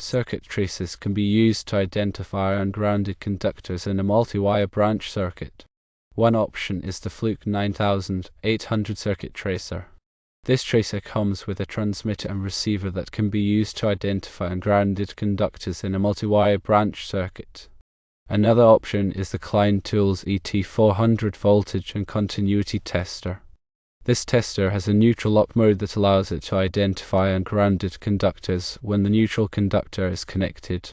circuit traces can be used to identify ungrounded conductors in a multi-wire branch circuit. One option is the Fluke 9800 circuit tracer. This tracer comes with a transmitter and receiver that can be used to identify ungrounded conductors in a multi-wire branch circuit. Another option is the Klein Tools ET400 voltage and continuity tester. This tester has a neutral lock mode that allows it to identify ungrounded conductors when the neutral conductor is connected.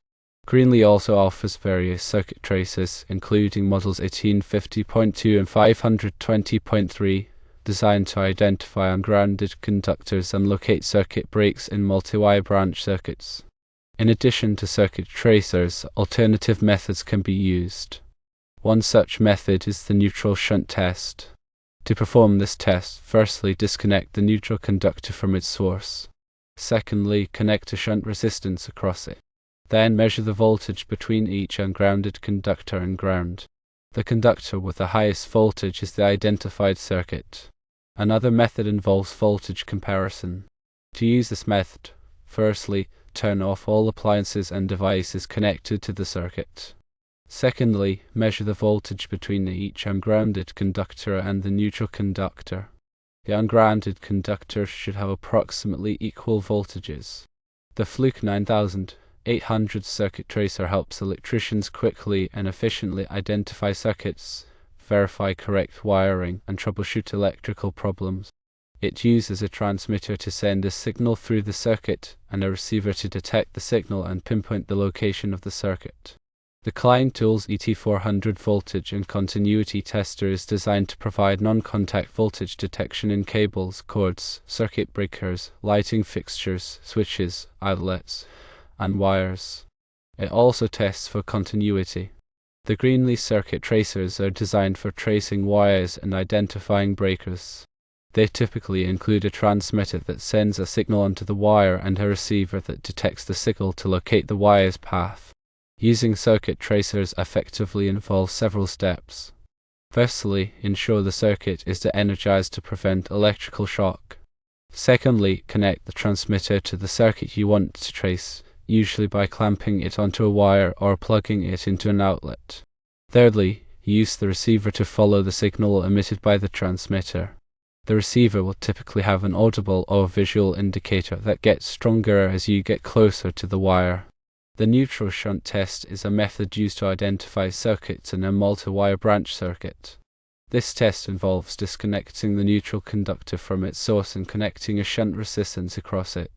Greenlee also offers various circuit tracers, including models 1850.2 and 520.3, designed to identify ungrounded conductors and locate circuit breaks in multi-wire branch circuits. In addition to circuit tracers, alternative methods can be used. One such method is the neutral shunt test. To perform this test, firstly disconnect the neutral conductor from its source. Secondly, connect a shunt resistance across it. Then measure the voltage between each ungrounded conductor and ground. The conductor with the highest voltage is the identified circuit. Another method involves voltage comparison. To use this method, firstly, turn off all appliances and devices connected to the circuit. Secondly, measure the voltage between each ungrounded conductor and the neutral conductor. The ungrounded conductors should have approximately equal voltages. The Fluke 9800 circuit tracer helps electricians quickly and efficiently identify circuits, verify correct wiring, and troubleshoot electrical problems. It uses a transmitter to send a signal through the circuit and a receiver to detect the signal and pinpoint the location of the circuit. The Klein Tools ET400 voltage and continuity tester is designed to provide non-contact voltage detection in cables, cords, circuit breakers, lighting fixtures, switches, outlets, and wires. It also tests for continuity. The Greenlee circuit tracers are designed for tracing wires and identifying breakers. They typically include a transmitter that sends a signal onto the wire and a receiver that detects the signal to locate the wire's path. Using circuit tracers effectively involves several steps. Firstly, ensure the circuit is de-energized to prevent electrical shock. Secondly, connect the transmitter to the circuit you want to trace, usually by clamping it onto a wire or plugging it into an outlet. Thirdly, use the receiver to follow the signal emitted by the transmitter. The receiver will typically have an audible or visual indicator that gets stronger as you get closer to the wire. The neutral shunt test is a method used to identify circuits in a multi-wire branch circuit. This test involves disconnecting the neutral conductor from its source and connecting a shunt resistance across it.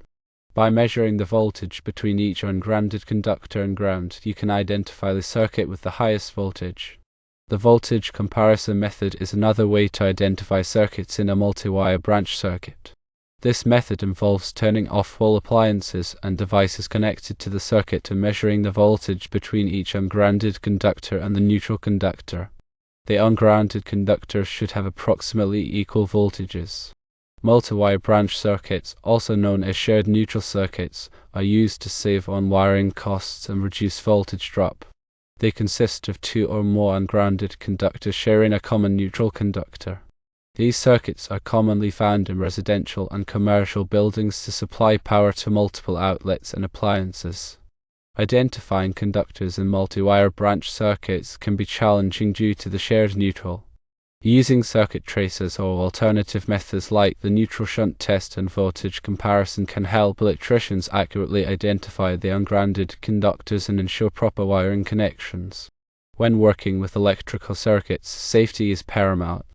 By measuring the voltage between each ungrounded conductor and ground, you can identify the circuit with the highest voltage. The voltage comparison method is another way to identify circuits in a multi-wire branch circuit. This method involves turning off all appliances and devices connected to the circuit and measuring the voltage between each ungrounded conductor and the neutral conductor. The ungrounded conductors should have approximately equal voltages. Multi-wire branch circuits, also known as shared neutral circuits, are used to save on wiring costs and reduce voltage drop. They consist of two or more ungrounded conductors sharing a common neutral conductor. These circuits are commonly found in residential and commercial buildings to supply power to multiple outlets and appliances. Identifying conductors in multi-wire branch circuits can be challenging due to the shared neutral. Using circuit tracers or alternative methods like the neutral shunt test and voltage comparison can help electricians accurately identify the ungrounded conductors and ensure proper wiring connections. When working with electrical circuits, safety is paramount.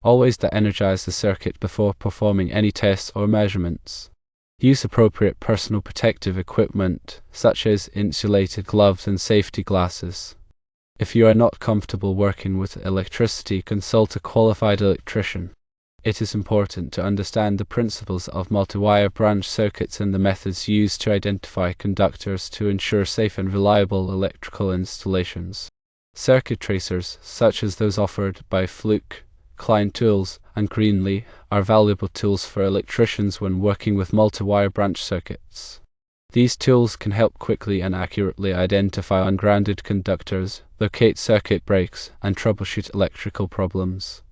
Always de-energize the circuit before performing any tests or measurements. Use appropriate personal protective equipment, such as insulated gloves and safety glasses. If you are not comfortable working with electricity, consult a qualified electrician. It is important to understand the principles of multi-wire branch circuits and the methods used to identify conductors to ensure safe and reliable electrical installations. Circuit tracers, such as those offered by Fluke, Klein Tools, and Greenlee, are valuable tools for electricians when working with multi-wire branch circuits. These tools can help quickly and accurately identify ungrounded conductors, locate circuit breaks, and troubleshoot electrical problems.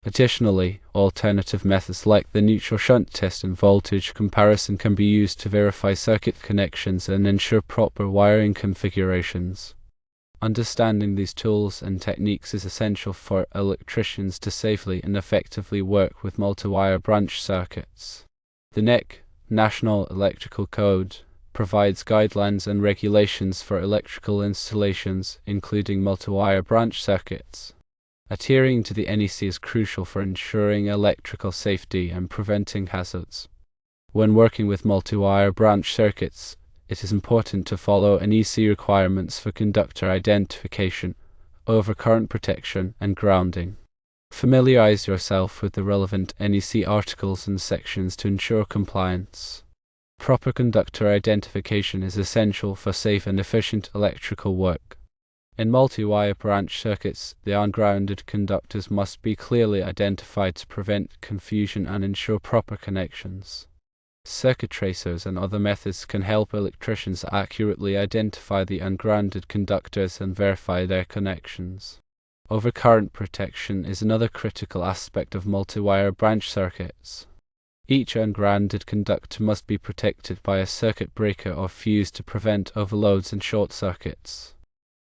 Additionally, alternative methods like the neutral shunt test and voltage comparison can be used to verify circuit connections and ensure proper wiring configurations. Understanding these tools and techniques is essential for electricians to safely and effectively work with multi-wire branch circuits. The NEC, National Electrical Code, provides guidelines and regulations for electrical installations, including multi-wire branch circuits. Adhering to the NEC is crucial for ensuring electrical safety and preventing hazards. When working with multi-wire branch circuits, it is important to follow NEC requirements for conductor identification, overcurrent protection, and grounding. Familiarize yourself with the relevant NEC articles and sections to ensure compliance. Proper conductor identification is essential for safe and efficient electrical work. In multi-wire branch circuits, the ungrounded conductors must be clearly identified to prevent confusion and ensure proper connections. Circuit tracers and other methods can help electricians accurately identify the ungrounded conductors and verify their connections. Overcurrent protection is another critical aspect of multi-wire branch circuits. Each ungrounded conductor must be protected by a circuit breaker or fuse to prevent overloads and short circuits.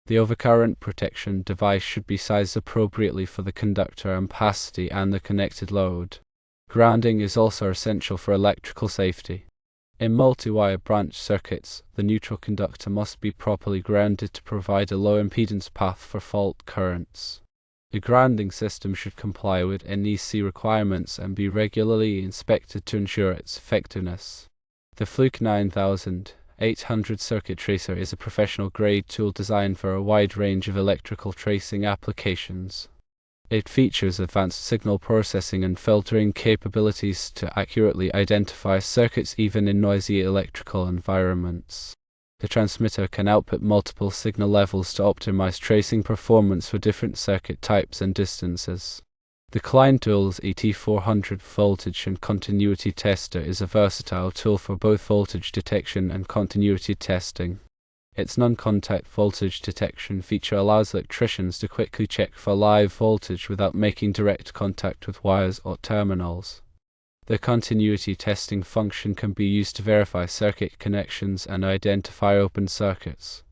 The overcurrent protection device should be sized appropriately for the conductor ampacity and the connected load. Grounding is also essential for electrical safety. In multi-wire branch circuits, the neutral conductor must be properly grounded to provide a low impedance path for fault currents. The grounding system should comply with NEC requirements and be regularly inspected to ensure its effectiveness. The Fluke 9800 circuit tracer is a professional-grade tool designed for a wide range of electrical tracing applications. It features advanced signal processing and filtering capabilities to accurately identify circuits even in noisy electrical environments. The transmitter can output multiple signal levels to optimize tracing performance for different circuit types and distances. The Klein tool's ET400 voltage and continuity tester is a versatile tool for both voltage detection and continuity testing. Its non-contact voltage detection feature allows electricians to quickly check for live voltage without making direct contact with wires or terminals. The continuity testing function can be used to verify circuit connections and identify open circuits.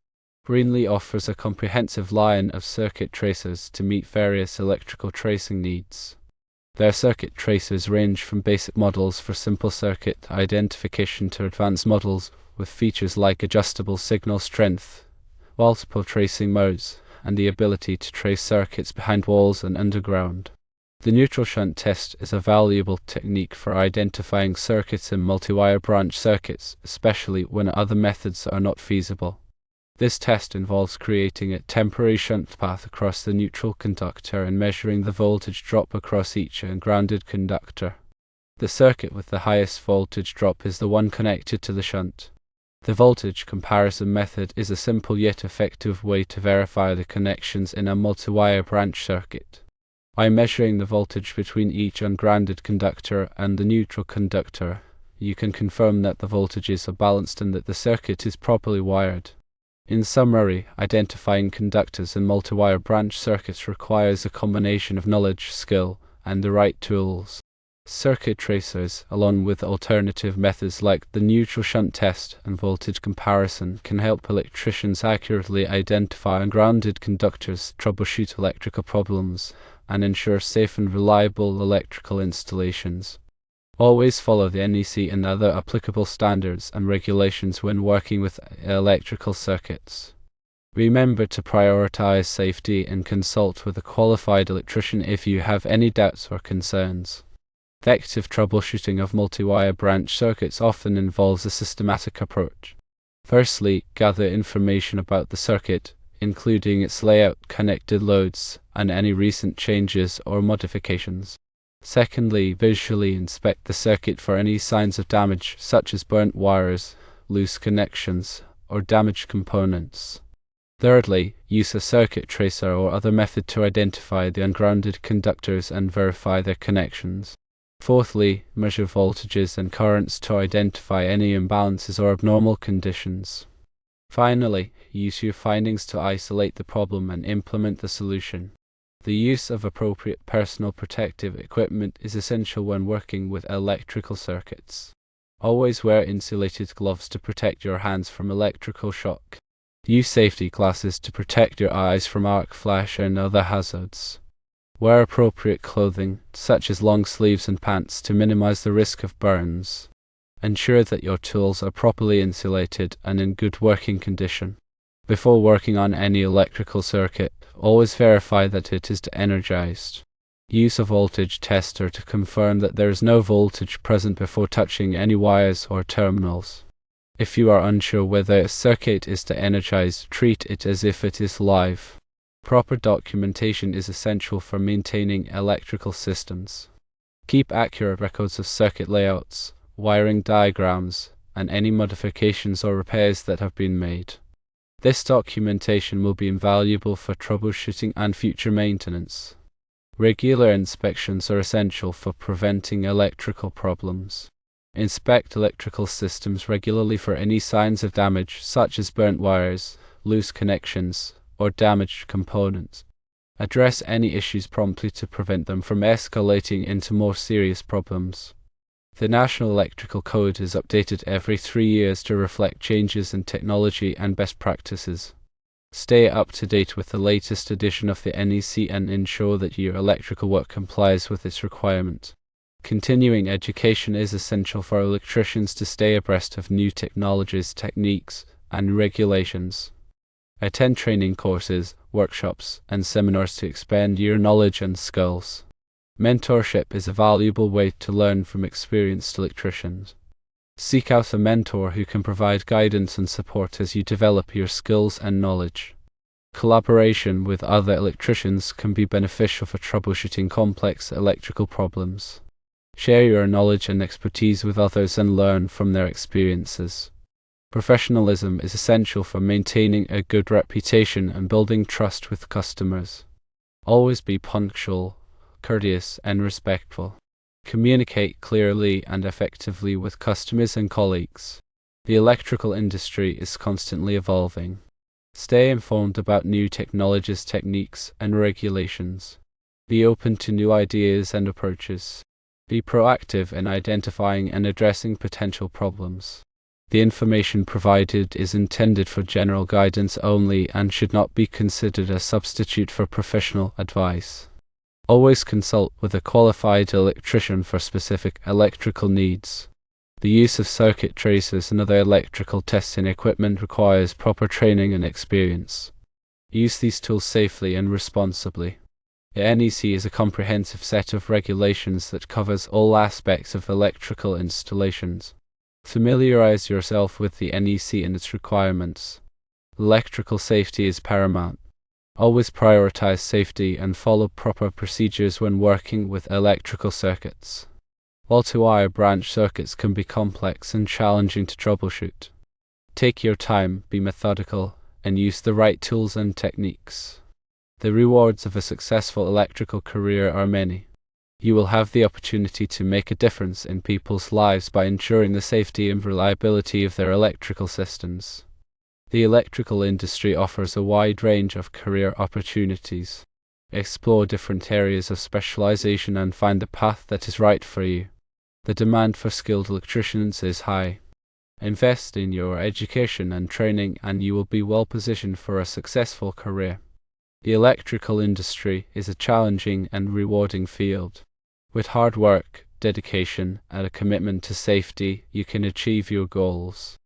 Greenlee offers a comprehensive line of circuit tracers to meet various electrical tracing needs. Their circuit tracers range from basic models for simple circuit identification to advanced models with features like adjustable signal strength, multiple tracing modes, and the ability to trace circuits behind walls and underground. The neutral shunt test is a valuable technique for identifying circuits in multi-wire branch circuits, especially when other methods are not feasible. This test involves creating a temporary shunt path across the neutral conductor and measuring the voltage drop across each ungrounded conductor. The circuit with the highest voltage drop is the one connected to the shunt. The voltage comparison method is a simple yet effective way to verify the connections in a multi-wire branch circuit. By measuring the voltage between each ungrounded conductor and the neutral conductor, you can confirm that the voltages are balanced and that the circuit is properly wired. In summary, identifying conductors in multi-wire branch circuits requires a combination of knowledge, skill, and the right tools. Circuit tracers, along with alternative methods like the neutral shunt test and voltage comparison, can help electricians accurately identify ungrounded conductors, troubleshoot electrical problems, and ensure safe and reliable electrical installations. Always follow the NEC and other applicable standards and regulations when working with electrical circuits. Remember to prioritize safety and consult with a qualified electrician if you have any doubts or concerns. Effective troubleshooting of multi-wire branch circuits often involves a systematic approach. Firstly, gather information about the circuit, including its layout, connected loads, and any recent changes or modifications. Secondly, visually inspect the circuit for any signs of damage, such as burnt wires, loose connections, or damaged components. Thirdly, use a circuit tracer or other method to identify the ungrounded conductors and verify their connections. Fourthly, measure voltages and currents to identify any imbalances or abnormal conditions. Finally, use your findings to isolate the problem and implement the solution. The use of appropriate personal protective equipment is essential when working with electrical circuits. Always wear insulated gloves to protect your hands from electrical shock. Use safety glasses to protect your eyes from arc flash and other hazards. Wear appropriate clothing, such as long sleeves and pants, to minimize the risk of burns. Ensure that your tools are properly insulated and in good working condition. Before working on any electrical circuit, always verify that it is energized. Use a voltage tester to confirm that there is no voltage present before touching any wires or terminals. If you are unsure whether a circuit is energized, treat it as if it is live. Proper documentation is essential for maintaining electrical systems. Keep accurate records of circuit layouts, wiring diagrams, and any modifications or repairs that have been made. This documentation will be invaluable for troubleshooting and future maintenance. Regular inspections are essential for preventing electrical problems. Inspect electrical systems regularly for any signs of damage, such as burnt wires, loose connections, or damaged components. Address any issues promptly to prevent them from escalating into more serious problems. The National Electrical Code is updated every 3 years to reflect changes in technology and best practices. Stay up to date with the latest edition of the NEC and ensure that your electrical work complies with its requirement. Continuing education is essential for electricians to stay abreast of new technologies, techniques, and regulations. Attend training courses, workshops, and seminars to expand your knowledge and skills. Mentorship is a valuable way to learn from experienced electricians. Seek out a mentor who can provide guidance and support as you develop your skills and knowledge. Collaboration with other electricians can be beneficial for troubleshooting complex electrical problems. Share your knowledge and expertise with others and learn from their experiences. Professionalism is essential for maintaining a good reputation and building trust with customers. Always be punctual, courteous, and respectful. Communicate clearly and effectively with customers and colleagues. The electrical industry is constantly evolving. Stay informed about new technologies, techniques, and regulations. Be open to new ideas and approaches. Be proactive in identifying and addressing potential problems. The information provided is intended for general guidance only and should not be considered a substitute for professional advice. Always consult with a qualified electrician for specific electrical needs. The use of circuit tracers and other electrical testing equipment requires proper training and experience. Use these tools safely and responsibly. The NEC is a comprehensive set of regulations that covers all aspects of electrical installations. Familiarize yourself with the NEC and its requirements. Electrical safety is paramount. Always prioritize safety and follow proper procedures when working with electrical circuits. Multiwire branch circuits can be complex and challenging to troubleshoot. Take your time, be methodical, and use the right tools and techniques. The rewards of a successful electrical career are many. You will have the opportunity to make a difference in people's lives by ensuring the safety and reliability of their electrical systems. The electrical industry offers a wide range of career opportunities. Explore different areas of specialization and find the path that is right for you. The demand for skilled electricians is high. Invest in your education and training and you will be well positioned for a successful career. The electrical industry is a challenging and rewarding field. With hard work, dedication, and a commitment to safety, you can achieve your goals.